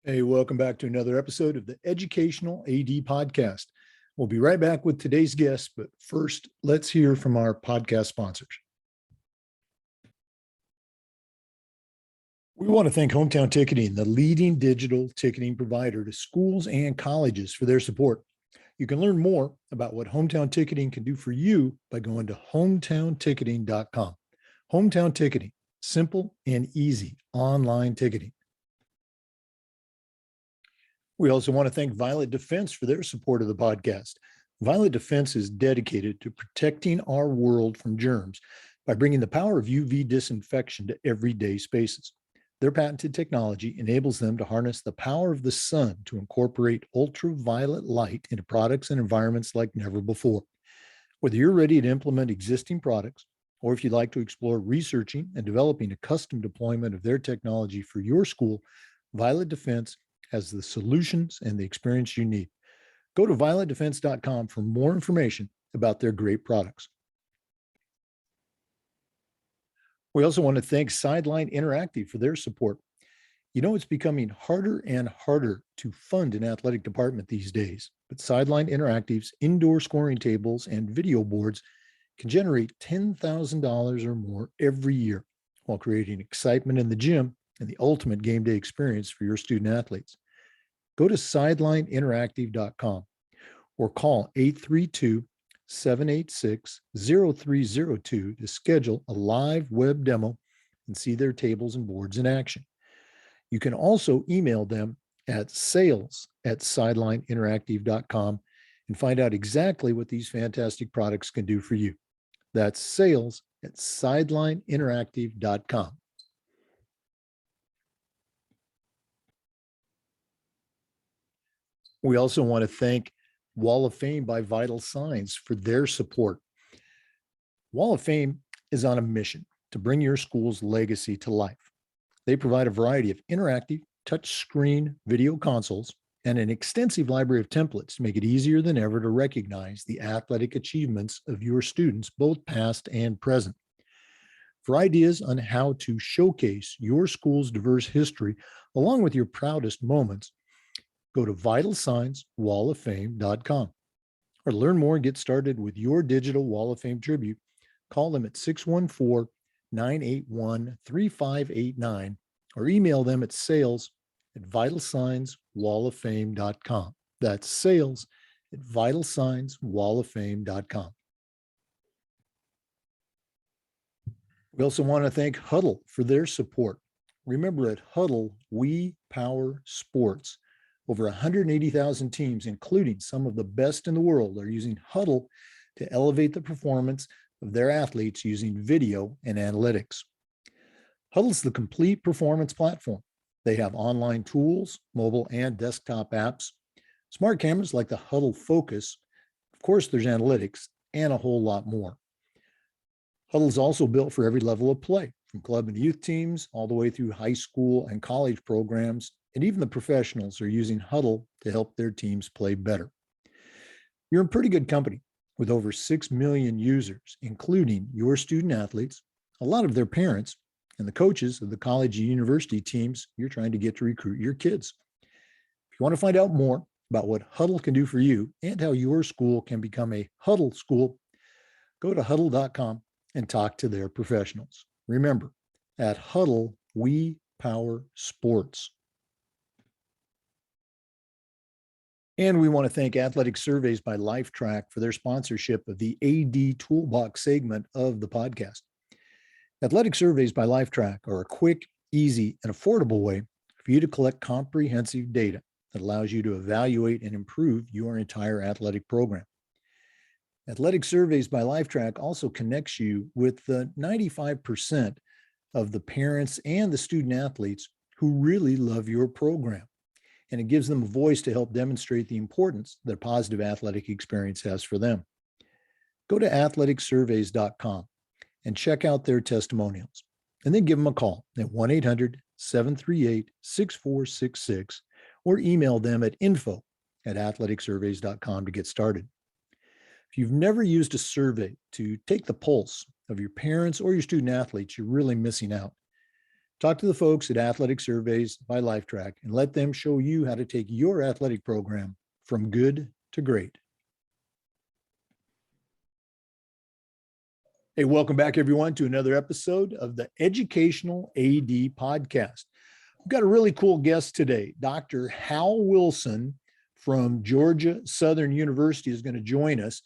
Hey, welcome back to another episode of the Educational AD Podcast. We'll be right back with today's guest, but first, let's hear from our podcast sponsors. We want to thank Hometown Ticketing, the leading digital ticketing provider to schools and colleges, for their support. You can learn more about what Hometown Ticketing can do for you by going to hometownticketing.com. Hometown Ticketing, simple and easy online ticketing. We also want to thank Violet Defense for their support of the podcast. Violet Defense is dedicated to protecting our world from germs by bringing the power of UV disinfection to everyday spaces. Their patented technology enables them to harness the power of the sun to incorporate ultraviolet light into products and environments like never before. Whether you're ready to implement existing products, or if you'd like to explore researching and developing a custom deployment of their technology for your school, Violet Defense has the solutions and the experience you need. Go to violetdefense.com for more information about their great products. We also want to thank Sideline Interactive for their support. You know, it's becoming harder and harder to fund an athletic department these days, but Sideline Interactive's indoor scoring tables and video boards can generate $10,000 or more every year while creating excitement in the gym and the ultimate game day experience for your student athletes. Go to sidelineinteractive.com or call 832-786-0302 to schedule a live web demo and see their tables and boards in action. You can also email them at sales@sidelineinteractive.com and find out exactly what these fantastic products can do for you. That's sales@sidelineinteractive.com. We also want to thank Wall of Fame by Vital Signs for their support. Wall of Fame is on a mission to bring your school's legacy to life. They provide a variety of interactive touchscreen video consoles and an extensive library of templates to make it easier than ever to recognize the athletic achievements of your students, both past and present. For ideas on how to showcase your school's diverse history, along with your proudest moments, go to vitalsignswalloffame.com. Or to learn more and get started with your digital Wall of Fame tribute, call them at 614-981-3589 or email them at sales@vitalsignswalloffame.com. That's sales@vitalsignswalloffame.com. We also want to thank Huddle for their support. Remember, at Huddle, we power sports. Over 180,000 teams, including some of the best in the world, are using Huddle to elevate the performance of their athletes using video and analytics. Huddle's the complete performance platform. They have online tools, mobile and desktop apps, smart cameras like the Huddle Focus. Of course, there's analytics and a whole lot more. Huddle's also built for every level of play, from club and youth teams all the way through high school and college programs. And even the professionals are using Huddle to help their teams play better. You're in pretty good company with over 6 million users, including your student athletes, a lot of their parents, and the coaches of the college and university teams you're trying to get to recruit your kids. If you want to find out more about what Huddle can do for you and how your school can become a Huddle school, go to huddle.com and talk to their professionals. Remember, at Huddle, we power sports. And we want to thank Athletic Surveys by Lifetrack for their sponsorship of the AD Toolbox segment of the podcast. Athletic Surveys by Lifetrack are a quick, easy, and affordable way for you to collect comprehensive data that allows you to evaluate and improve your entire athletic program. Athletic Surveys by Lifetrack also connects you with the 95% of the parents and the student athletes who really love your program. And it gives them a voice to help demonstrate the importance that a positive athletic experience has for them. Go to athleticsurveys.com and check out their testimonials, and then give them a call at 1-800-738-6466 or email them at info@athleticsurveys.com to get started. If you've never used a survey to take the pulse of your parents or your student athletes, you're really missing out. Talk to the folks at Athletic Surveys by LifeTrack and let them show you how to take your athletic program from good to great. Hey, welcome back, everyone, to another episode of the Educational AD Podcast. We've got a really cool guest today. Dr. Hal Wilson from Georgia Southern University is going to join us.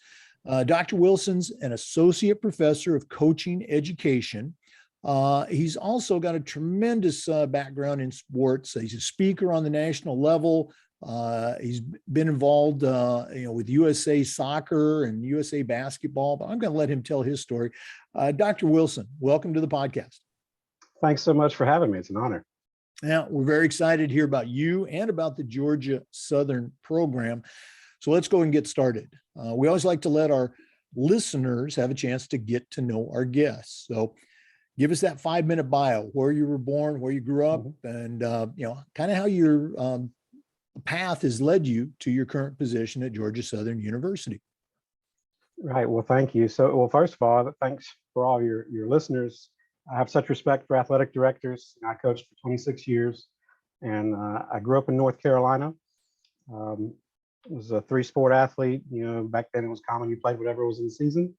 Dr. Wilson's an associate professor of coaching education. He's also got a tremendous background in sports. He's a speaker on the national level. He's been involved, with USA Soccer and USA Basketball, but I'm going to let him tell his story. Dr. Wilson, welcome to the podcast. Thanks so much for having me. It's an honor. Now, we're very excited to hear about you and about the Georgia Southern program. So let's go and get started. We always like to let our listeners have a chance to get to know our guests. So give us that 5-minute bio, where you were born, where you grew up, and, kind of how your path has led you to your current position at Georgia Southern University. Right. Well, thank you. So, first of all, thanks for all your listeners. I have such respect for athletic directors. I coached for 26 years, and I grew up in North Carolina. Was a 3-sport athlete. Back then it was common you played whatever was in season.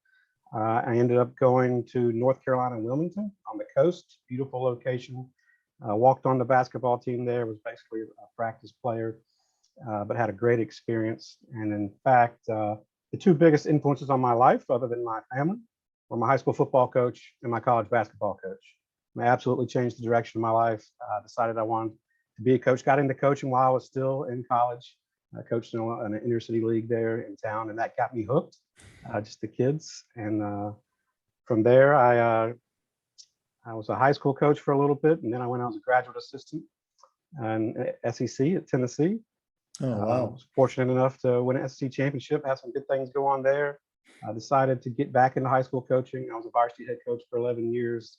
I ended up going to North Carolina, Wilmington on the coast, beautiful location. Walked on the basketball team there, was basically a practice player, but had a great experience. And in fact, the two biggest influences on my life, other than my family, were my high school football coach and my college basketball coach. They absolutely changed the direction of my life. Decided I wanted to be a coach, got into coaching while I was still in college. I coached in an inner city league there in town, and that got me hooked, just the kids. And from there, I was a high school coach for a little bit, and then I went out as a graduate assistant in SEC at Tennessee. Oh, wow. I was fortunate enough to win an SEC championship, have some good things go on there. I decided to get back into high school coaching. I was a varsity head coach for 11 years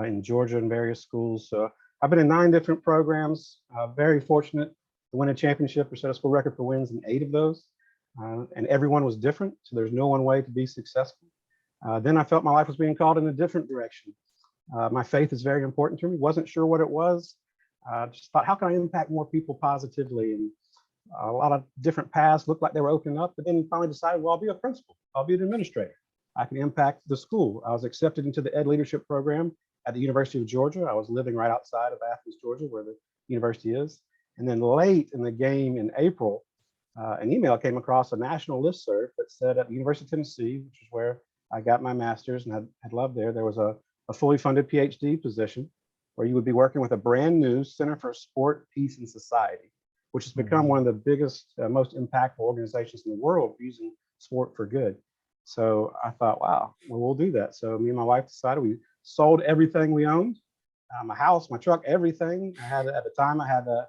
in Georgia in various schools. So I've been in 9 different programs, very fortunate to win a championship or set a school record for wins in 8 of those. And everyone was different, so there's no one way to be successful. Then I felt my life was being called in a different direction. My faith is very important to me. Wasn't sure what it was. Just thought, how can I impact more people positively? And a lot of different paths looked like they were opening up, but then finally decided, well, I'll be a principal. I'll be an administrator. I can impact the school. I was accepted into the Ed Leadership Program at the University of Georgia. I was living right outside of Athens, Georgia, where the university is. And then late in the game in April, an email came across a national listserv that said at the University of Tennessee, which is where I got my master's and had loved there was a fully funded PhD position where you would be working with a brand new Center for Sport, Peace, and Society, which has become one of the biggest, most impactful organizations in the world for using sport for good. So I thought, wow, well, we'll do that. So me and my wife decided, we sold everything we owned, my house, my truck, everything. At the time, I had an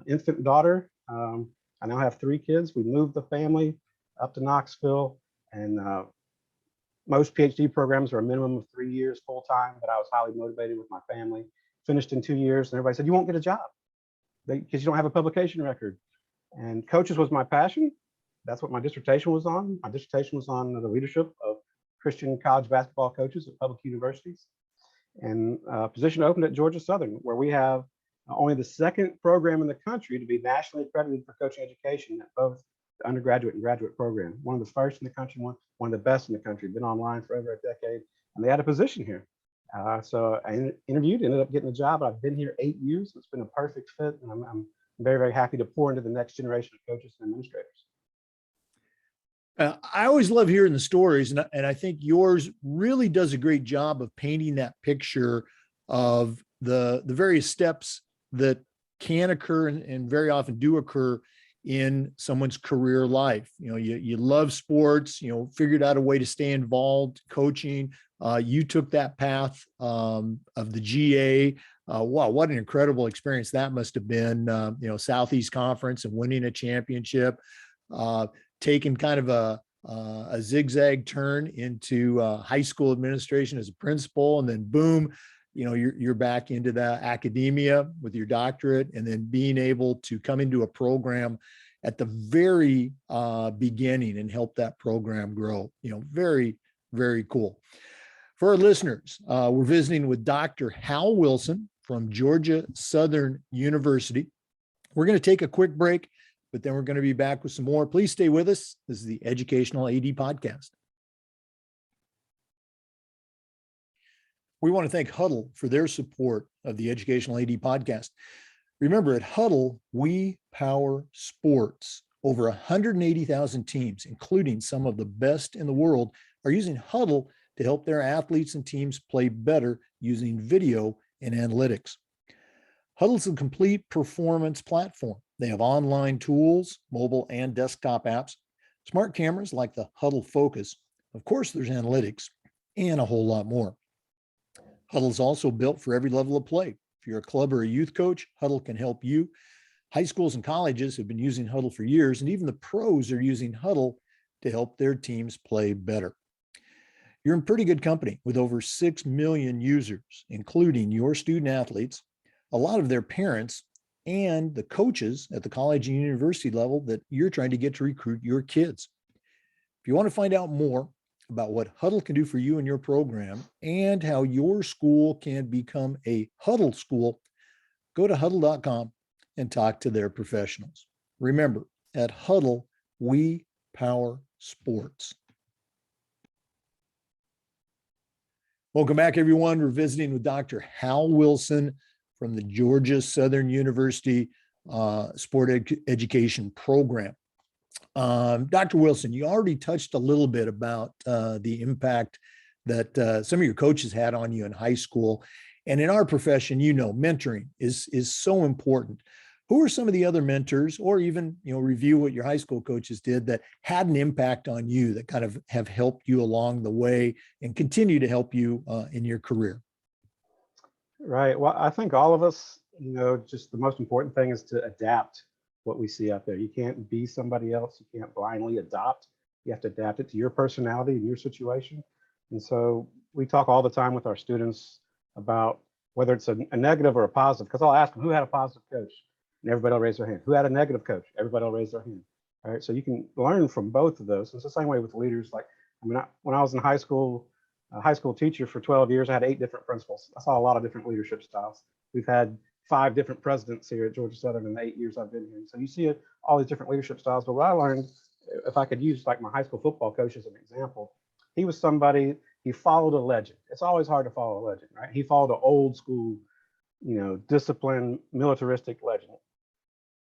infant daughter. I now have 3 kids. We moved the family up to Knoxville, and most PhD programs are a minimum of 3 years full time, but I was highly motivated with my family. Finished in 2 years, and everybody said, you won't get a job because you don't have a publication record. And coaches was my passion. That's what my dissertation was on. My dissertation was on the leadership of Christian college basketball coaches at public universities. And a position opened at Georgia Southern, where we have only the 2nd program in the country to be nationally accredited for coaching education at both the undergraduate and graduate program. One of the first in the country, one of the best in the country, been online for over a decade, and they had a position here. So I interviewed, ended up getting a job. I've been here 8 years. So it's been a perfect fit, and I'm very, very happy to pour into the next generation of coaches and administrators. I always love hearing the stories, and I think yours really does a great job of painting that picture of the various steps that can occur and very often do occur in someone's career life. You love sports, figured out a way to stay involved, coaching. You took that path of the GA. Wow, what an incredible experience that must have been, Southeast Conference and winning a championship, taking kind of a zigzag turn into high school administration as a principal, and then boom, you're back into the academia with your doctorate, and then being able to come into a program at the very beginning and help that program grow. Very, very cool. For our listeners, we're visiting with Dr. Hal Wilson from Georgia Southern University. We're going to take a quick break, but then we're going to be back with some more. Please stay with us. This is the Educational AD Podcast. We want to thank Huddle for their support of the Educational AD Podcast. Remember, at Huddle, we power sports. Over 180,000 teams, including some of the best in the world, are using Huddle to help their athletes and teams play better using video and analytics. Huddle's a complete performance platform. They have online tools, mobile and desktop apps, smart cameras like the Huddle Focus. Of course, there's analytics and a whole lot more. Huddle's also built for every level of play. If you're a club or a youth coach, Huddle can help you. High schools and colleges have been using Huddle for years, and even the pros are using Huddle to help their teams play better. You're in pretty good company with over 6 million users, including your student athletes, a lot of their parents, and the coaches at the college and university level that you're trying to get to recruit your kids. If you want to find out more about what Huddle can do for you and your program and how your school can become a Huddle school, go to huddle.com and talk to their professionals. Remember, at Huddle, we power sports. Welcome back, everyone. We're visiting with Dr. Hal Wilson from the Georgia Southern University Sport Education Program. Dr. Wilson, you already touched a little bit about the impact that some of your coaches had on you in high school. And in our profession, mentoring is so important. Who are some of the other mentors, or even, review what your high school coaches did that had an impact on you that kind of have helped you along the way and continue to help you in your career? Right. Well, I think all of us, just the most important thing is to adapt what we see out there. You can't be somebody else. You can't blindly adopt. You have to adapt it to your personality and your situation. And so we talk all the time with our students about whether it's a negative or a positive, because I'll ask them, who had a positive coach? And everybody will raise their hand. Who had a negative coach? Everybody will raise their hand. All right. So you can learn from both of those. It's the same way with leaders. Like, when I was in high school, a high school teacher for 12 years, I had 8 different principals. I saw a lot of different leadership styles. We've had 5 different presidents here at Georgia Southern in the 8 years I've been here. So you see all these different leadership styles. But what I learned, if I could use like my high school football coach as an example, he was somebody, he followed a legend. It's always hard to follow a legend, right? He followed an old school, disciplined, militaristic legend.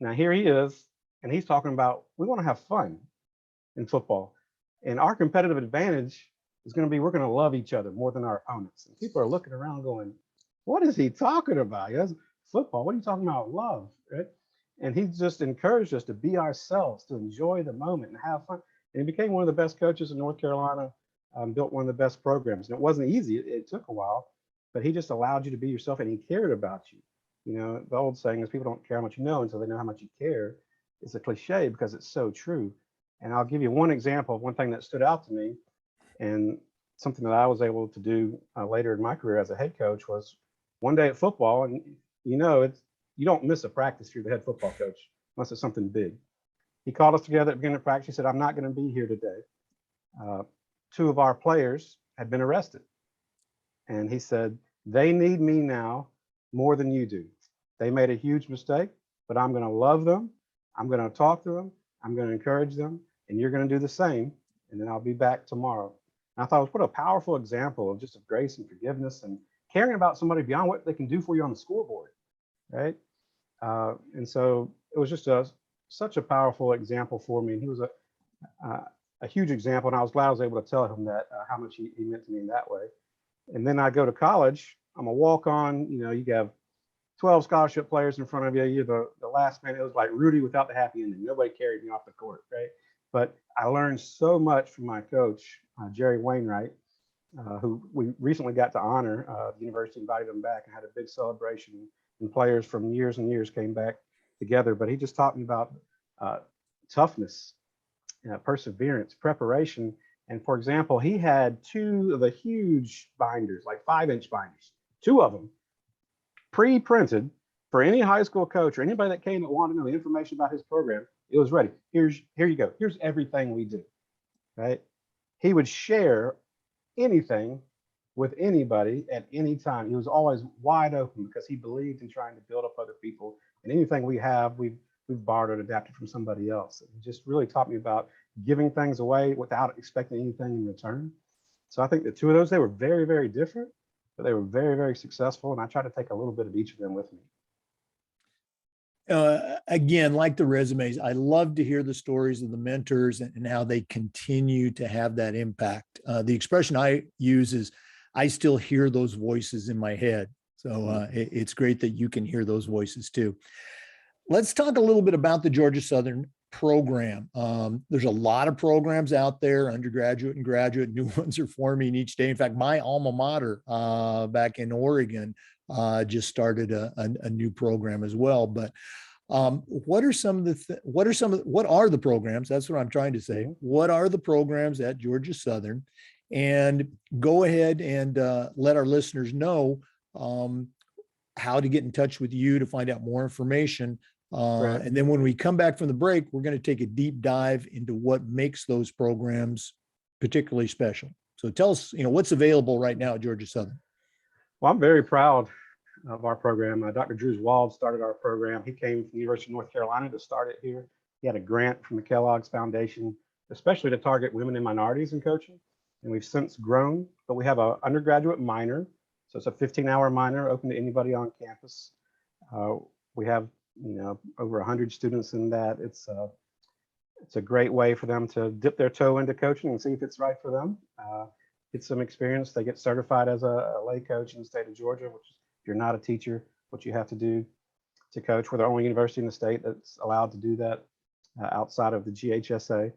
Now here he is, and he's talking about, we want to have fun in football. And our competitive advantage is going to be, we're going to love each other more than our opponents. And people are looking around going, what is he talking about? That's football. What are you talking about? Love, right? And he just encouraged us to be ourselves, to enjoy the moment and have fun. And he became one of the best coaches in North Carolina, built one of the best programs. And it wasn't easy. It took a while, but he just allowed you to be yourself, and he cared about you. The old saying is, people don't care how much you know until they know how much you care. It's a cliche because it's so true. And I'll give you one example of one thing that stood out to me, and something that I was able to do later in my career as a head coach was one day at football, and you don't miss a practice if you're the head football coach unless it's something big. He called us together at the beginning of practice. He said, I'm not going to be here today. 2 of our players had been arrested. And he said, they need me now more than you do. They made a huge mistake, but I'm going to love them. I'm going to talk to them. I'm going to encourage them, and you're going to do the same. And then I'll be back tomorrow. And I thought, what a powerful example of just of grace and forgiveness and caring about somebody beyond what they can do for you on the scoreboard, right? And so it was just such a powerful example for me. And he was a huge example, and I was glad I was able to tell him that how much he meant to me in that way. And then I go to college. I'm a walk-on. You have 12 scholarship players in front of you. You're the last man. It was like Rudy without the happy ending. Nobody carried me off the court, right? But I learned so much from my coach, Jerry Wainwright, who we recently got to honor. The university invited him back and had a big celebration, and players from years and years came back together. But he just taught me about toughness, perseverance, preparation. And for example, he had 2 of the huge binders, like 5-inch binders, 2 of them pre-printed for any high school coach or anybody that came that wanted to know the information about his program. It was ready. Here you go. Here's everything we do, right? He would share anything with anybody at any time. He was always wide open because he believed in trying to build up other people. And anything we have, we've borrowed or adapted from somebody else. It just really taught me about giving things away without expecting anything in return. So I think the two of those, they were very, very different, but they were very, very successful. And I try to take a little bit of each of them with me. Again, like the resumes, I love to hear the stories of the mentors and how they continue to have that impact. The expression I use is, I still hear those voices in my head. So it's great that you can hear those voices too. Let's talk a little bit about the Georgia Southern program. There's a lot of programs out there, undergraduate and graduate. New ones are forming each day. In fact, my alma mater back in Oregon just started a new program as well. But what are the programs? That's what I'm trying to say. What are the programs at Georgia Southern? And go ahead and let our listeners know how to get in touch with you to find out more information. Right. And then when we come back from the break, we're going to take a deep dive into what makes those programs particularly special. So tell us, what's available right now at Georgia Southern. Well, I'm very proud of our program. Dr. Drews Wald started our program. He came from the University of North Carolina to start it here. He had a grant from the Kellogg's Foundation, especially to target women and minorities in coaching. And we've since grown, but we have an undergraduate minor. So it's a 15-hour minor open to anybody on campus. We have, over 100 students in that. It's a great way for them to dip their toe into coaching and see if it's right for them. Get some experience. They get certified as a lay coach in the state of Georgia, which is, if you're not a teacher, what you have to do to coach. We're the only university in the state that's allowed to do that outside of the GHSA.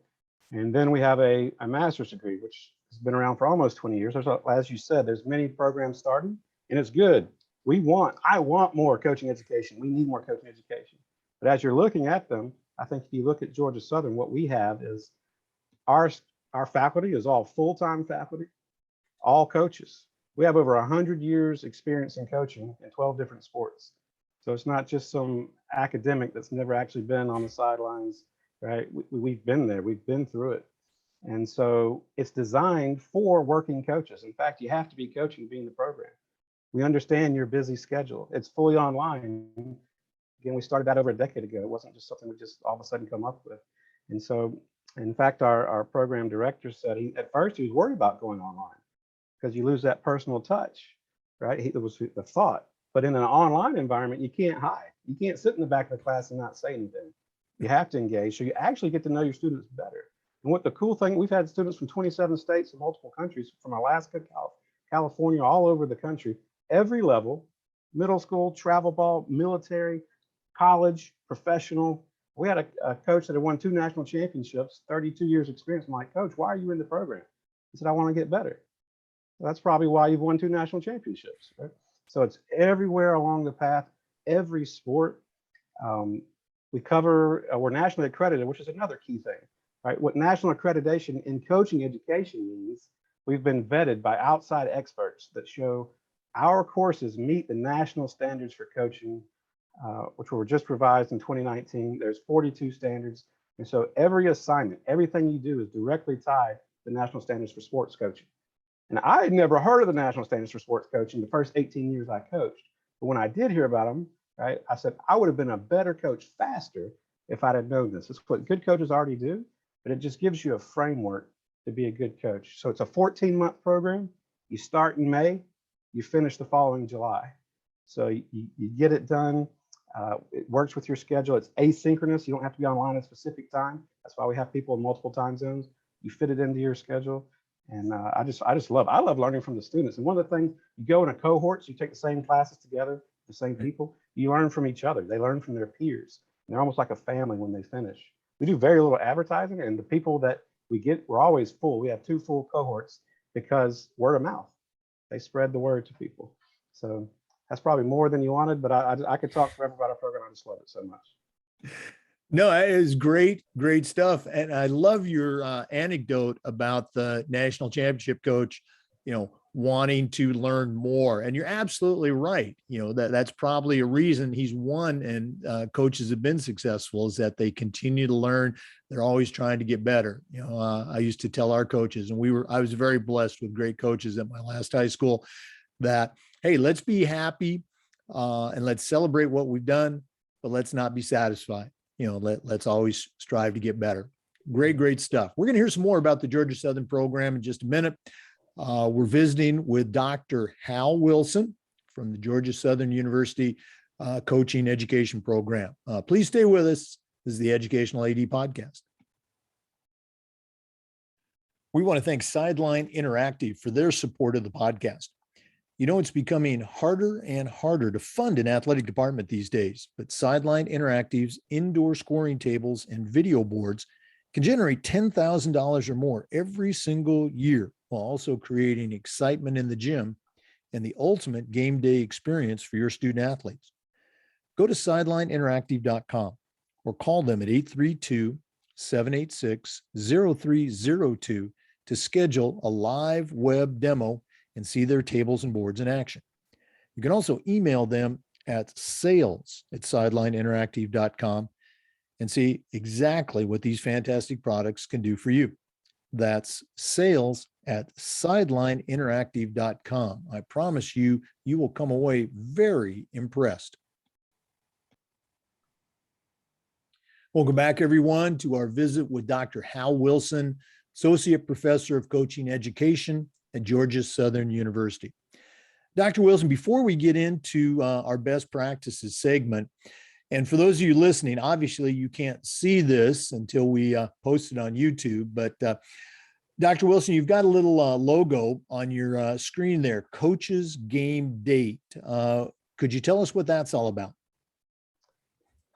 And then we have a master's degree, which has been around for almost 20 years. As you said, there's many programs starting, and it's good. I want more coaching education. We need more coaching education. But as you're looking at them, I think if you look at Georgia Southern, what we have is our faculty is all full-time faculty, all coaches. We have over 100 years experience in coaching in 12 different sports. So it's not just some academic that's never actually been on the sidelines, right? We've been there, we've been through it. And so it's designed for working coaches. In fact, you have to be coaching to be in the program. We understand your busy schedule. It's fully online. Again, we started that over a decade ago. It wasn't just something we just all of a sudden come up with. And so, in fact, our program director said at first he was worried about going online because you lose that personal touch, right? It was the thought. But in an online environment, you can't hide. You can't sit in the back of the class and not say anything. You have to engage. So you actually get to know your students better. And what the cool thing, we've had students from 27 states and multiple countries, from Alaska, California, all over the country, every level, middle school, travel ball, military, college, professional. We had a coach that had won 2 national championships, 32 years experience. I'm like, Coach, why are you in the program? He said, I want to get better. Well, that's probably why you've won 2 national championships, right? So it's everywhere along the path, every sport. We cover, we're nationally accredited, which is another key thing, right? What national accreditation in coaching education means, we've been vetted by outside experts that show our courses meet the national standards for coaching, which were just revised in 2019. There's 42 standards. And so every assignment, everything you do is directly tied to the national standards for sports coaching. And I had never heard of the national standards for sports coaching the first 18 years I coached. But when I did hear about them, right, I said, I would have been a better coach faster if I'd have known this. It's what good coaches already do, but it just gives you a framework to be a good coach. So it's a 14-month program. You start in May, you finish the following July. So you get it done. It works with your schedule. It's asynchronous. You don't have to be online at a specific time. That's why we have people in multiple time zones. You fit it into your schedule. And I love learning from the students. And one of the things, you go in a cohort, so you take the same classes together, the same people, you learn from each other. They learn from their peers. And they're almost like a family when they finish. We do very little advertising, and the people that we get, we're always full. We have 2 full cohorts because word of mouth. They spread the word to people. So that's probably more than you wanted, but I could talk forever about our program. I just love it so much. No, it is great, great stuff. And I love your anecdote about the national championship coach, wanting to learn more. And you're absolutely right. That's probably a reason he's won and coaches have been successful, is that they continue to learn. They're always trying to get better. I used to tell our coaches, and I was very blessed with great coaches at my last high school, that, hey, let's be happy and let's celebrate what we've done, but let's not be satisfied. Let's always strive to get better. Great stuff. We're going to hear some more about the Georgia Southern program in just a minute. We're visiting with Dr. Hal Wilson from the Georgia Southern University Coaching Education Program. Please stay with us. This is the Educational AD Podcast. We want to thank Sideline Interactive for their support of the podcast. It's becoming harder and harder to fund an athletic department these days, but Sideline Interactive's indoor scoring tables and video boards can generate $10,000 or more every single year, while also creating excitement in the gym and the ultimate game day experience for your student athletes. Go to sidelineinteractive.com or call them at 832-786-0302 to schedule a live web demo and see their tables and boards in action. You can also email them at sales@sidelineinteractive.com and see exactly what these fantastic products can do for you. That's sales@sidelineinteractive.com. I promise you, you will come away very impressed. Welcome back, everyone, to our visit with Dr. Hal Wilson, Associate Professor of Coaching Education at Georgia Southern University. Dr. Wilson, before we get into our best practices segment, and for those of you listening, obviously you can't see this until we post it on YouTube, but Dr. Wilson, you've got a little logo on your screen there, Coach's Game Date. Could you tell us what that's all about?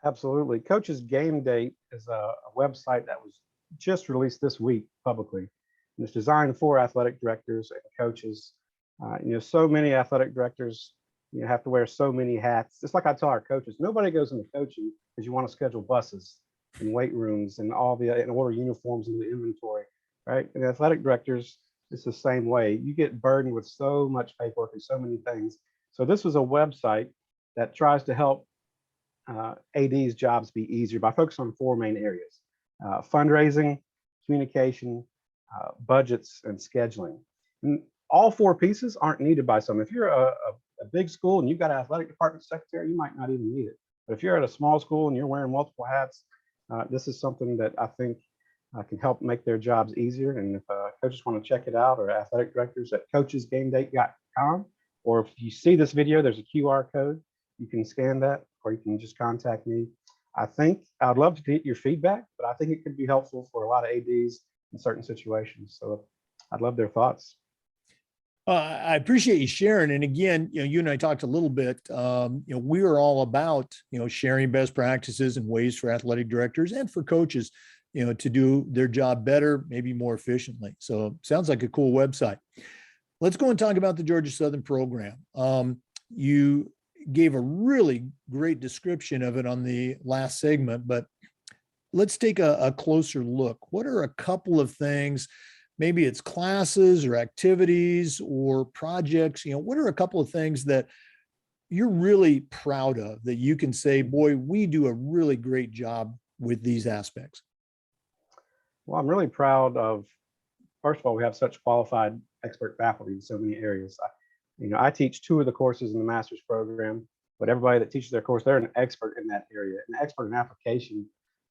Absolutely. Coach's Game Date is a website that was just released this week publicly. And it's designed for athletic directors and coaches. So many athletic directors have to wear so many hats. Just like I tell our coaches, nobody goes into coaching because you want to schedule buses and weight rooms and and order uniforms in the inventory, right? And athletic directors, it's the same way. You get burdened with so much paperwork and so many things. So this was a website that tries to help AD's jobs be easier by focusing on 4 main areas: fundraising, communication, budgets, and scheduling. And all 4 pieces aren't needed by some. If you're a big school and you've got an athletic department secretary, you might not even need it. But if you're at a small school and you're wearing multiple hats, this is something that I think can help make their jobs easier. And if coaches want to check it out, or athletic directors, at coachesgamedate.com, or if you see this video, there's a QR code. You can scan that, or you can just contact me. I'd love to get your feedback, but I think it could be helpful for a lot of ADs in certain situations. So I'd love their thoughts. I appreciate you sharing. And again, you and I talked a little bit, we are all about, sharing best practices and ways for athletic directors and for coaches, to do their job better, maybe more efficiently. So sounds like a cool website. Let's go and talk about the Georgia Southern program. You gave a really great description of it on the last segment, but let's take a closer look. What are a couple of things? Maybe it's classes or activities or projects. What are a couple of things that you're really proud of that you can say, boy, we do a really great job with these aspects? Well, I'm really proud of, first of all, we have such qualified expert faculty in so many areas. I teach 2 of the courses in the master's program, but everybody that teaches their course, they're an expert in that area, an expert in application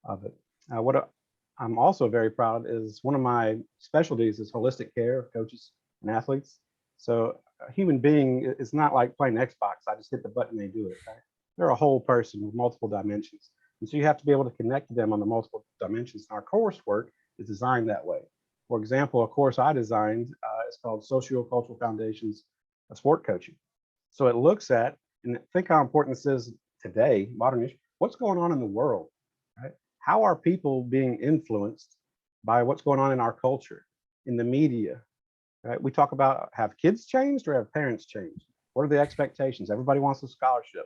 of it. What I'm also very proud is one of my specialties is holistic care of coaches and athletes. So a human being is not like playing Xbox. I just hit the button and they do it. Right? They're a whole person with multiple dimensions. And so you have to be able to connect to them on the multiple dimensions. And our coursework is designed that way. For example, a course I designed is called Sociocultural Foundations of Sport Coaching. So it looks at, and think how important this is today, modern issue, what's going on in the world, right? How are people being influenced by what's going on in our culture, in the media, right? We talk about, have kids changed or have parents changed? What are the expectations? Everybody wants a scholarship,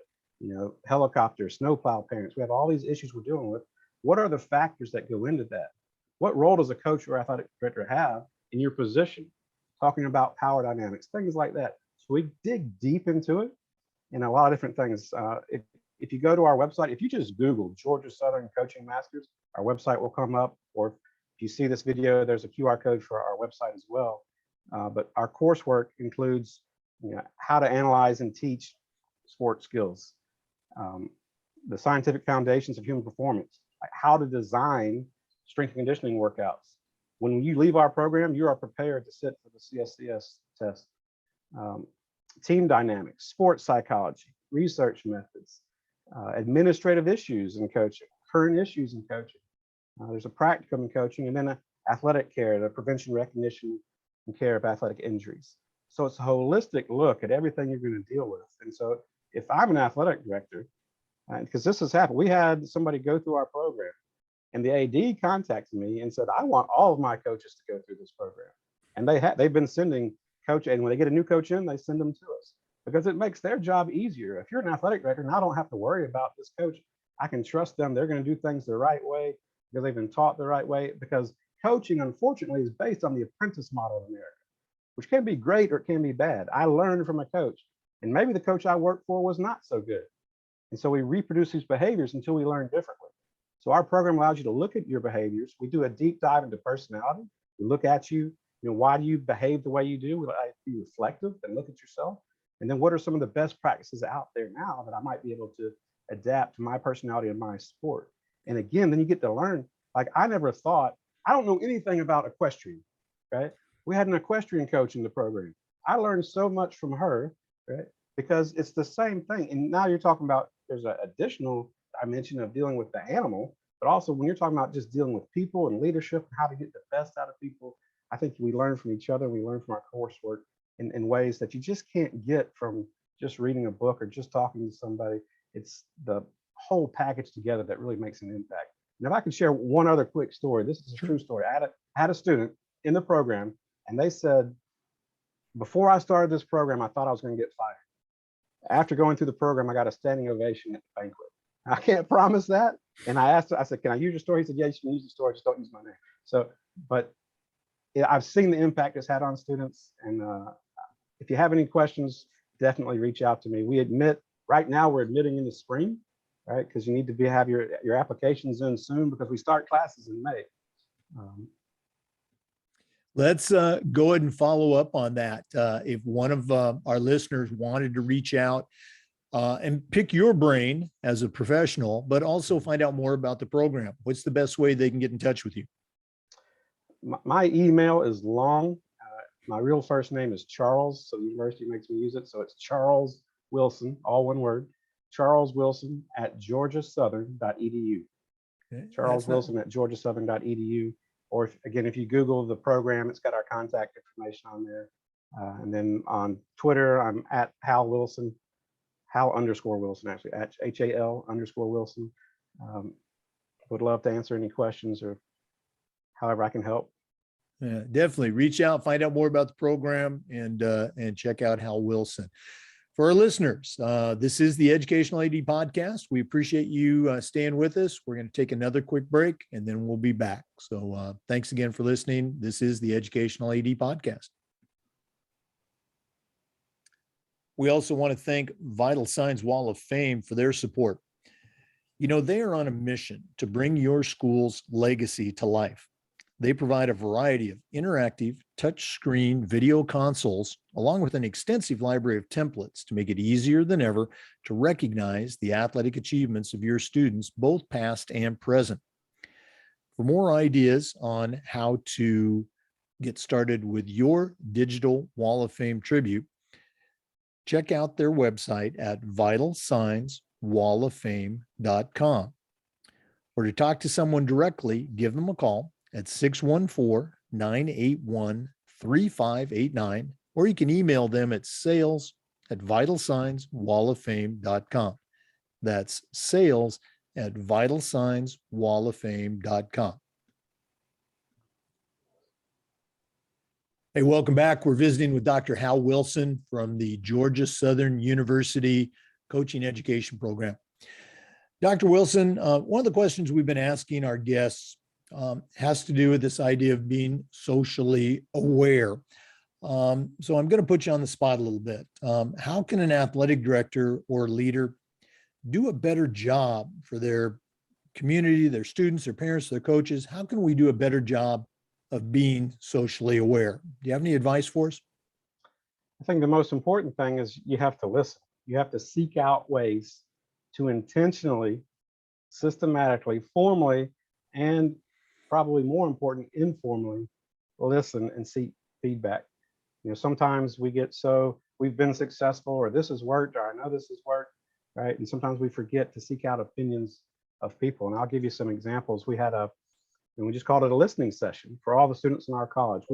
helicopters, snowplow parents. We have all these issues we're dealing with. What are the factors that go into that? What role does a coach or athletic director have in your position? talking about power dynamics, things like that. So we dig deep into it in a lot of different things. If you go to our website, if you just Google Georgia Southern Coaching Masters, our website will come up. Or if you see this video, there's a QR code for our website as well. But our coursework includes how to analyze and teach sports skills, the scientific foundations of human performance, like how to design strength and conditioning workouts. When you leave our program, you are prepared to sit for the CSCS test. Team dynamics, sports psychology, research methods, administrative issues in coaching, current issues in coaching. There's a practicum in coaching, and then athletic care, the prevention, recognition, and care of athletic injuries. So it's a holistic look at everything you're going to deal with. And so if I'm an athletic director, because this has happened, we had somebody go through our program, and the AD contacted me and said, I want all of my coaches to go through this program. And they've been sending coach, and when they get a new coach in, they send them to us because it makes their job easier. If you're an athletic director, and I don't have to worry about this coach, I can trust them. They're going to do things the right way because they've been taught the right way. Because coaching, unfortunately, is based on the apprentice model in America, which can be great or it can be bad. I learned from a coach, and maybe the coach I worked for was not so good. And so we reproduce these behaviors until we learn differently. So our program allows you to look at your behaviors. We do a deep dive into personality. We look at you, why do you behave the way you do? We like to be reflective and look at yourself. And then what are some of the best practices out there now that I might be able to adapt to my personality and my sport? And again, then you get to learn. Like I never thought, I don't know anything about equestrian, right? We had an equestrian coach in the program. I learned so much from her, right? Because it's the same thing. And now you're talking about, there's an additional dimension of dealing with the animal, but also when you're talking about just dealing with people and leadership and how to get the best out of people, I think we learn from each other. We learn from our coursework in ways that you just can't get from just reading a book or just talking to somebody. It's the whole package together that really makes an impact. And if I can share one other quick story, this is a true story. I had a student in the program, and they said, before I started this program, I thought I was going to get fired. After going through the program, I got a standing ovation at the banquet. I can't promise that. And I asked her, I said, can I use your story? He said, yeah, you can use the story, just don't use my name. So, but I've seen the impact it's had on students. And if you have any questions, definitely reach out to me. We admit, right now we're admitting in the spring, right? Because you need to have your applications in soon because we start classes in May. Let's go ahead and follow up on that. If one of our listeners wanted to reach out and pick your brain as a professional, but also find out more about the program, what's the best way they can get in touch with you? My email is long. My real first name is Charles, so the university makes me use it. So it's Charles Wilson, all one word, Charles Wilson at georgiasouthern.edu. Okay, Charles Wilson at georgiasouthern.edu. Or if you Google the program, it's got our contact information on there. And then on Twitter, I'm at Hal Wilson, Hal_Wilson, actually, at HAL_Wilson. Would love to answer any questions or however I can help. Yeah, definitely reach out, find out more about the program, and check out Hal Wilson. For our listeners, this is the Educational AD Podcast. We appreciate you staying with us. We're going to take another quick break, and then we'll be back. So thanks again for listening. This is the Educational AD Podcast. We also want to thank Vital Signs Wall of Fame for their support. They are on a mission to bring your school's legacy to life. They provide a variety of interactive touchscreen video consoles, along with an extensive library of templates to make it easier than ever to recognize the athletic achievements of your students, both past and present. For more ideas on how to get started with your digital Wall of Fame tribute, check out their website at vitalsignswalloffame.com. Or to talk to someone directly, give them a call at 614-981-3589, or you can email them at sales@vitalsignswalloffame.com. That's sales@vitalsignswalloffame.com. Hey, welcome back. We're visiting with Dr. Hal Wilson from the Georgia Southern University Coaching Education Program. Dr. Wilson, one of the questions we've been asking our guests has to do with this idea of being socially aware. So I'm going to put you on the spot a little bit. How can an athletic director or leader do a better job for their community, their students, their parents, their coaches? How can we do a better job of being socially aware? Do you have any advice for us? I think the most important thing is you have to listen. You have to seek out ways to intentionally, systematically, formally, and probably more important, informally listen and seek feedback. Sometimes we get so we've been successful, or this has worked, or I know this has worked, right? And sometimes we forget to seek out opinions of people. And I'll give you some examples. We just called it a listening session for all the students in our college.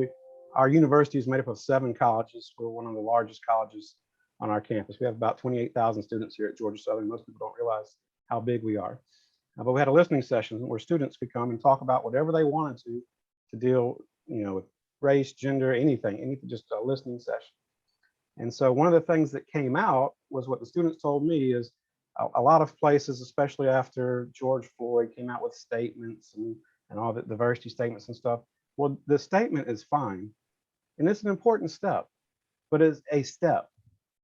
Our university is made up of 7 colleges. We're one of the largest colleges on our campus. We have about 28,000 students here at Georgia Southern. Most people don't realize how big we are. But we had a listening session where students could come and talk about whatever they wanted to deal, with race, gender, anything, just a listening session. And so one of the things that came out was what the students told me is a lot of places, especially after George Floyd came out with statements and all the diversity statements and stuff. Well, the statement is fine. And it's an important step, but it's a step.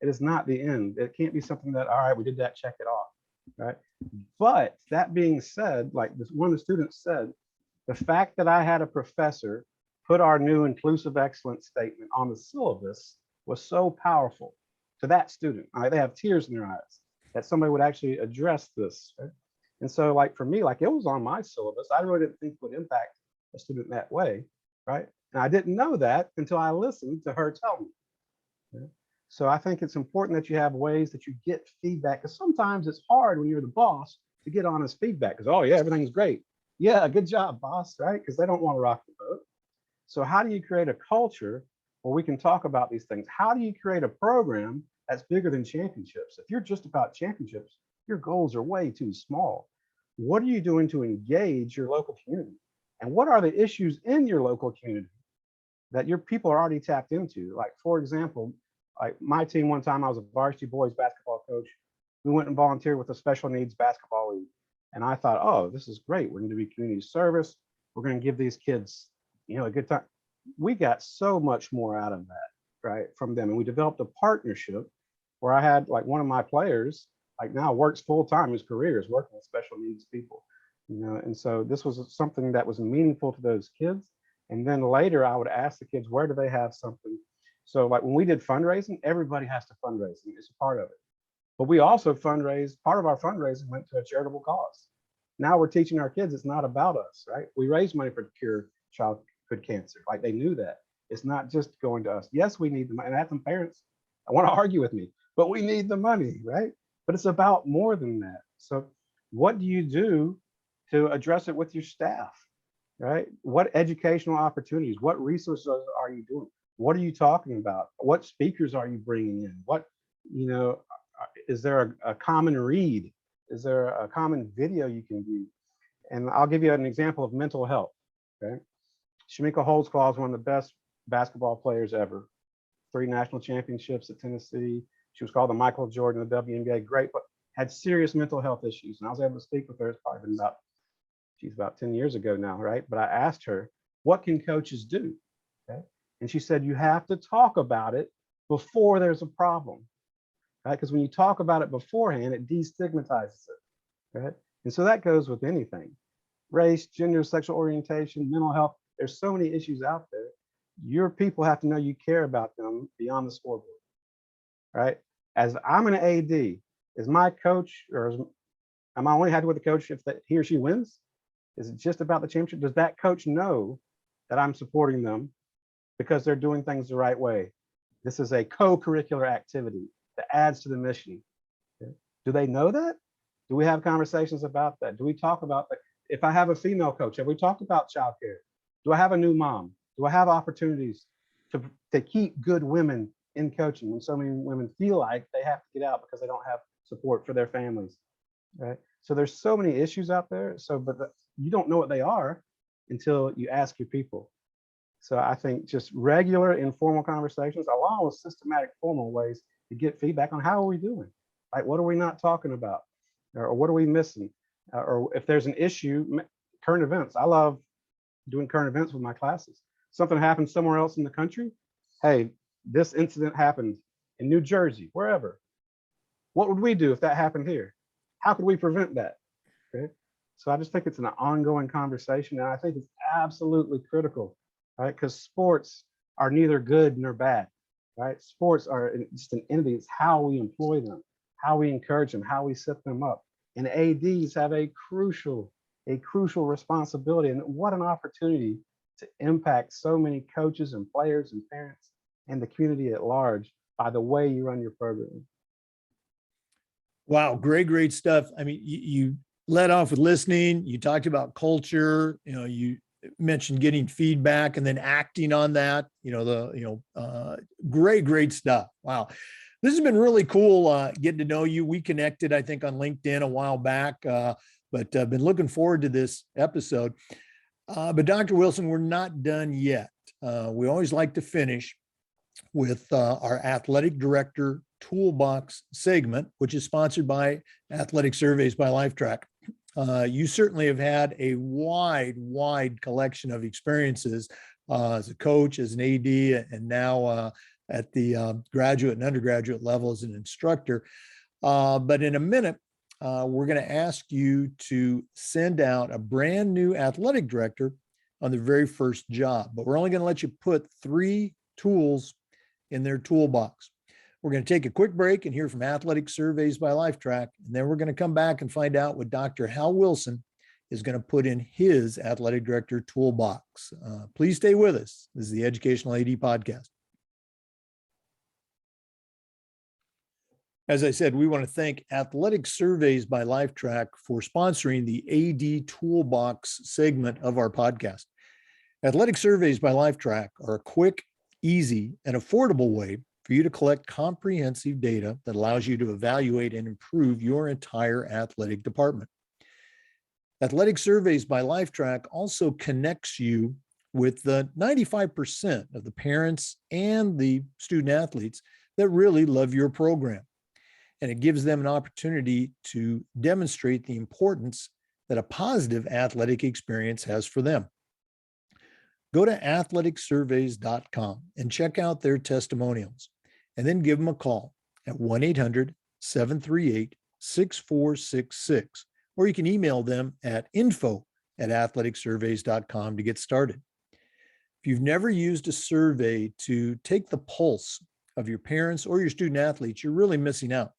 It is not the end. It can't be something that, all right, we did that, check it off, right? But that being said, like one of the students said, the fact that I had a professor put our new inclusive excellence statement on the syllabus was so powerful to that student. They have tears in their eyes that somebody would actually address this. Right? And so like for me, like it was on my syllabus. I really didn't think it would impact a student that way, right? And I didn't know that until I listened to her tell me. Right? So I think it's important that you have ways that you get feedback, because sometimes it's hard when you're the boss to get honest feedback, because, oh yeah, everything's great. Yeah, good job, boss, right? Because they don't want to rock the boat. So how do you create a culture where we can talk about these things? How do you create a program that's bigger than championships? If you're just about championships, your goals are way too small. What are you doing to engage your local community? And what are the issues in your local community that your people are already tapped into? Like, for example, like my team, one time I was a varsity boys basketball coach. We went and volunteered with a special needs basketball league. And I thought, oh, this is great. We're going to do community service. We're going to give these kids, a good time. We got so much more out of that, right, from them. And we developed a partnership where I had like one of my players, like now works full time, his career is working with special needs people, and so this was something that was meaningful to those kids. And then later I would ask the kids, where do they have something? So like when we did fundraising, everybody has to fundraise. It's a part of it. But we also fundraise, part of our fundraising went to a charitable cause. Now we're teaching our kids it's not about us, right? We raise money for cure childhood cancer. Like they knew that. It's not just going to us. Yes, we need the money. And I had some parents I want to argue with me, but we need the money, right? But it's about more than that. So what do you do to address it with your staff, right? What educational opportunities, what resources are you doing? What are you talking about? What speakers are you bringing in? What, is there a common read? Is there a common video you can view? And I'll give you an example of mental health, okay? Shamika Holdsclaw is one of the best basketball players ever. 3 national championships at Tennessee. She was called the Michael Jordan of the WNBA. Great, but had serious mental health issues. And I was able to speak with her. It's probably been about 10 years ago now, right? But I asked her, what can coaches do? Okay. And she said, you have to talk about it before there's a problem, right? Because when you talk about it beforehand, it destigmatizes it, right? And so that goes with anything. Race, gender, sexual orientation, mental health. There's so many issues out there. Your people have to know you care about them beyond the scoreboard, right? As I'm an AD, is my coach, am I only happy with the coach if he or she wins? Is it just about the championship? Does that coach know that I'm supporting them because they're doing things the right way? This is a co-curricular activity that adds to the mission. Okay. Do they know that? Do we have conversations about that? Do we talk about that? If I have a female coach, have we talked about childcare? Do I have a new mom? Do I have opportunities to keep good women in coaching when so many women feel like they have to get out because they don't have support for their families, right? So there's so many issues out there. But you don't know what they are until you ask your people. So I think just regular informal conversations along with systematic formal ways to get feedback on how are we doing? Like, what are we not talking about? Or what are we missing? Or if there's an issue, current events. I love doing current events with my classes. Something happens somewhere else in the country, hey, this incident happened in New Jersey, wherever. What would we do if that happened here? How could we prevent that? Okay. So I just think it's an ongoing conversation, and I think it's absolutely critical, right? Because sports are neither good nor bad, right? Sports are just an entity. It's how we employ them, how we encourage them, how we set them up. And ADs have a crucial responsibility. And what an opportunity to impact so many coaches and players and parents and the community at large by the way you run your program. Wow, great stuff. I mean, you led off with listening. You talked about culture. You mentioned getting feedback and then acting on that. Great stuff. Wow, this has been really cool getting to know you. We connected, I think, on LinkedIn a while back, but I've been looking forward to this episode. But Dr. Wilson, we're not done yet. We always like to finish with our athletic director toolbox segment, which is sponsored by Athletic Surveys by Lifetrack. You certainly have had a wide collection of experiences as a coach, as an AD, and now at the graduate and undergraduate level as an instructor. But in a minute, we're going to ask you to send out a brand new athletic director on their very first job. But we're only going to let you put 3 tools in their toolbox. We're going to take a quick break and hear from Athletic Surveys by Lifetrack, and then we're going to come back and find out what Dr. Hal Wilson is going to put in his athletic director toolbox. Please stay with us. This is the Educational AD Podcast. As I said, we want to thank Athletic Surveys by Lifetrack for sponsoring the AD Toolbox segment of our podcast. Athletic Surveys by Lifetrack are a quick, easy, and affordable way for you to collect comprehensive data that allows you to evaluate and improve your entire athletic department. Athletic Surveys by Lifetrack also connects you with the 95% of the parents and the student athletes that really love your program. And it gives them an opportunity to demonstrate the importance that a positive athletic experience has for them. Go to athleticsurveys.com and check out their testimonials, and then give them a call at 1-800-738-6466, or you can email them at info@athleticsurveys.com to get started. If you've never used a survey to take the pulse of your parents or your student athletes, you're really missing out.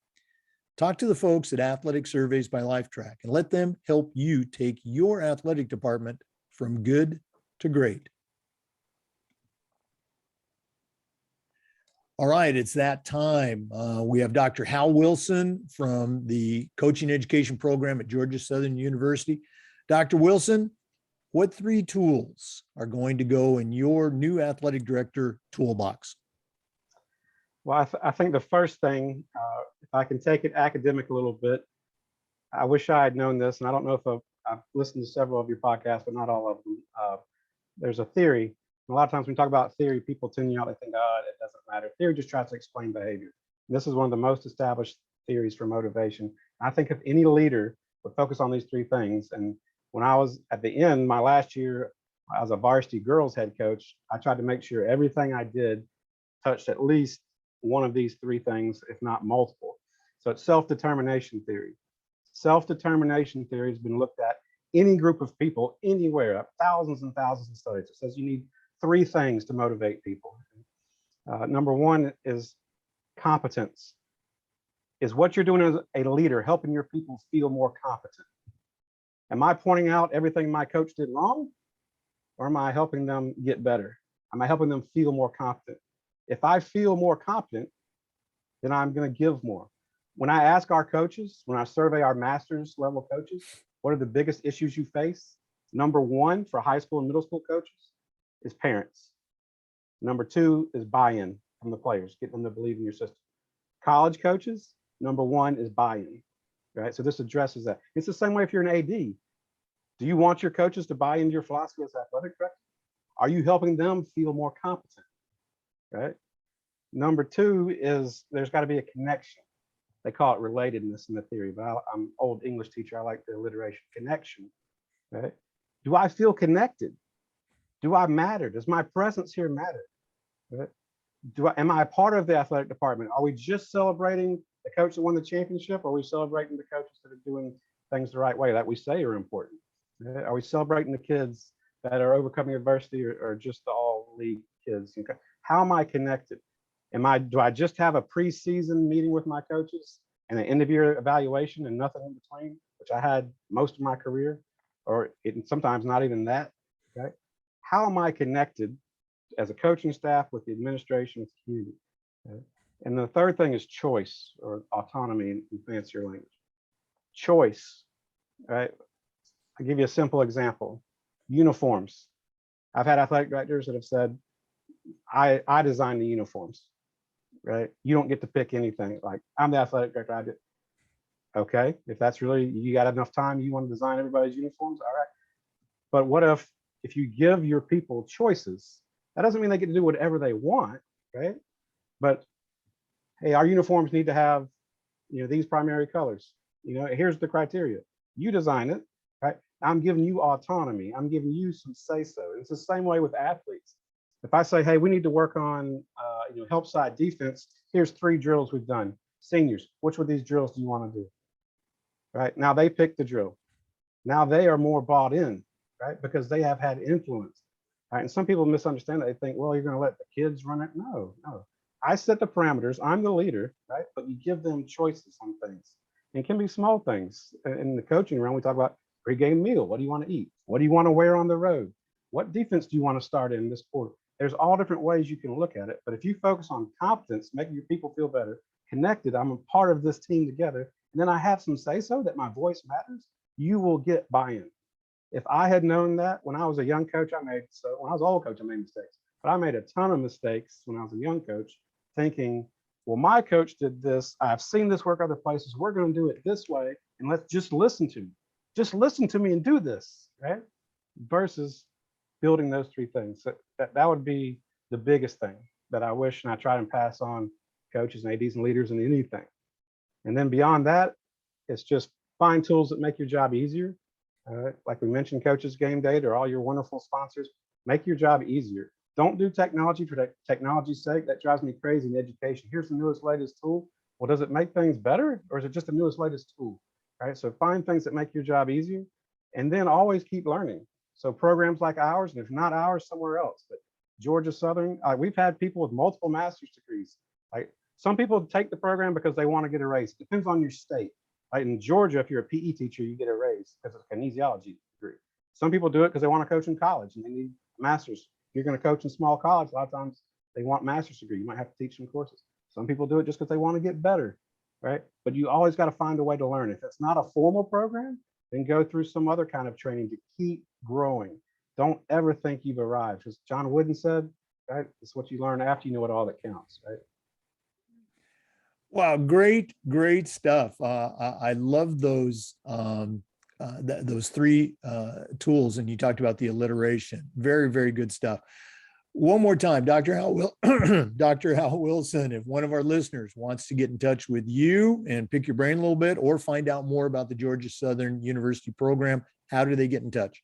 Talk to the folks at Athletic Surveys by Lifetrack and let them help you take your athletic department from good to great. All right, it's that time. We have Dr. Hal Wilson from the coaching education program at Georgia Southern University. Dr. Wilson, what 3 tools are going to go in your new athletic director toolbox? Well, I think the first thing, if I can take it academic a little bit, I wish I had known this, and I don't know if I've listened to several of your podcasts, but not all of them. There's a theory. A lot of times when we talk about theory, people tune you out. They think, oh, it doesn't matter. Theory just tries to explain behavior. And this is one of the most established theories for motivation. I think if any leader would focus on these 3 things, and when I was at the end, my last year as a varsity girls head coach, I tried to make sure everything I did touched at least one of these 3 things, if not multiple. So it's self-determination theory. Self-determination theory has been looked at any group of people anywhere, thousands and thousands of studies. It says you need 3 things to motivate people. Number 1 is competence. Is what you're doing as a leader helping your people feel more competent? Am I pointing out everything my coach did wrong? Or am I helping them get better? Am I helping them feel more competent? If I feel more competent, then I'm going to give more. When I ask our coaches, when I survey our master's level coaches, what are the biggest issues you face? Number 1 for high school and middle school coaches is parents. Number 2 is buy-in from the players, get them to believe in your system. College coaches, number 1 is buy-in, right? So this addresses that. It's the same way if you're an AD. Do you want your coaches to buy into your philosophy as athletic director? Are you helping them feel more competent, right? Number 2 is there's got to be a connection. They call it relatedness in the theory, but I'm an old English teacher. I like the alliteration, connection, right? Do I feel connected? Do I matter? Does my presence here matter? Right? am I a part of the athletic department? Are we just celebrating the coach that won the championship? Or are we celebrating the coaches that are doing things the right way that we say are important? Are we celebrating the kids that are overcoming adversity, or just the all league kids? Okay. How am I connected? Do I just have a preseason meeting with my coaches and an end of year evaluation and nothing in between, which I had most of my career, or sometimes not even that? Okay. How am I connected as a coaching staff with the administration, with the community? Okay. And the third thing is choice, or autonomy in fancier language. Choice, right? I'll give you a simple example. Uniforms. I've had athletic directors that have said, I design the uniforms, right? You don't get to pick anything. Like, I'm the athletic director, I did. Okay, if that's really, you got enough time, you want to design everybody's uniforms, all right. But what if you give your people choices, that doesn't mean they get to do whatever they want, right? But hey, our uniforms need to have, these primary colors. Here's the criteria. You design it, right? I'm giving you autonomy. I'm giving you some say so. It's the same way with athletes. If I say, hey, we need to work on, help side defense, here's 3 drills we've done. Seniors, which of these drills do you want to do? Right now, they pick the drill. Now they are more bought in, right? Because they have had influence. Right? And some people misunderstand that. They think, well, you're going to let the kids run it. No. I set the parameters. I'm the leader, right? But you give them choices on things. And it can be small things. In the coaching realm, we talk about pregame meal. What do you want to eat? What do you want to wear on the road? What defense do you want to start in this quarter? There's all different ways you can look at it. But if you focus on competence, making your people feel better, connected, I'm a part of this team together, and then I have some say so that my voice matters, you will get buy-in. If I had known that when I was a young coach, when I was an old coach, I made mistakes. But I made a ton of mistakes when I was a young coach, thinking, well, my coach did this. I've seen this work other places. We're going to do it this way, and let's just listen to me. Just listen to me and do this, right? Versus building those 3 things. That would be the biggest thing that I wish, and I try and pass on coaches and ADs and leaders in anything. And then beyond that, it's just find tools that make your job easier. Like we mentioned, Coaches Game Day, or all your wonderful sponsors, make your job easier. Don't do technology for technology's sake. That drives me crazy in education. Here's the newest, latest tool. Well, does it make things better, or is it just the newest, latest tool? Right. So find things that make your job easier, and then always keep learning. So programs like ours, and if not ours, somewhere else. But Georgia Southern, we've had people with multiple master's degrees. Like, some people take the program because they want to get a raise. It depends on your state. Right? In Georgia, if you're a PE teacher, you get a raise because it's a kinesiology degree. Some people do it because they want to coach in college and they need a master's. If you're going to coach in small college, a lot of times they want master's degree. You might have to teach some courses. Some people do it just because they want to get better, right? But you always got to find a way to learn. If it's not a formal program, then go through some other kind of training to keep growing. Don't ever think you've arrived. As John Wooden said, right? It's what you learn after you know it all that counts, right? Wow, great stuff. I love those those 3 tools, and you talked about the alliteration. Very good stuff. One more time, Dr. Hal Wilson, if one of our listeners wants to get in touch with you and pick your brain a little bit, or find out more about the Georgia Southern University program, how do they get in touch?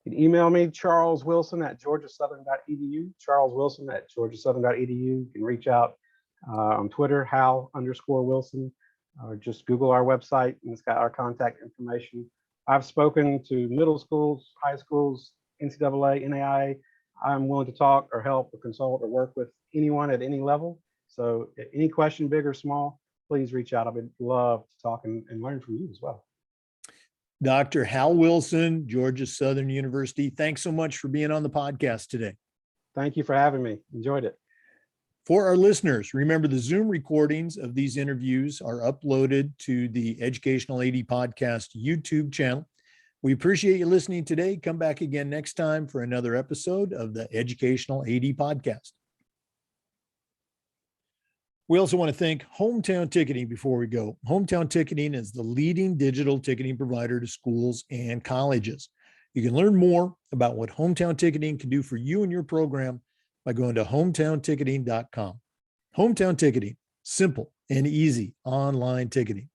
You can email me, charleswilson@georgiasouthern.edu, charleswilson@georgiasouthern.edu. You can reach out on Twitter, Hal_Wilson, or just Google our website, and it's got our contact information. I've spoken to middle schools, high schools, NCAA, NAIA. I'm willing to talk or help or consult or work with anyone at any level. So any question, big or small, please reach out. I would love to talk and learn from you as well. Dr. Hal Wilson, Georgia Southern University, thanks so much for being on the podcast today. Thank you for having me. Enjoyed it. For our listeners, remember the Zoom recordings of these interviews are uploaded to the Educational AD Podcast YouTube channel. We appreciate you listening today. Come back again next time for another episode of the Educational AD Podcast. We also want to thank Hometown Ticketing before we go. Hometown Ticketing is the leading digital ticketing provider to schools and colleges. You can learn more about what Hometown Ticketing can do for you and your program by going to hometownticketing.com. Hometown Ticketing, simple and easy online ticketing.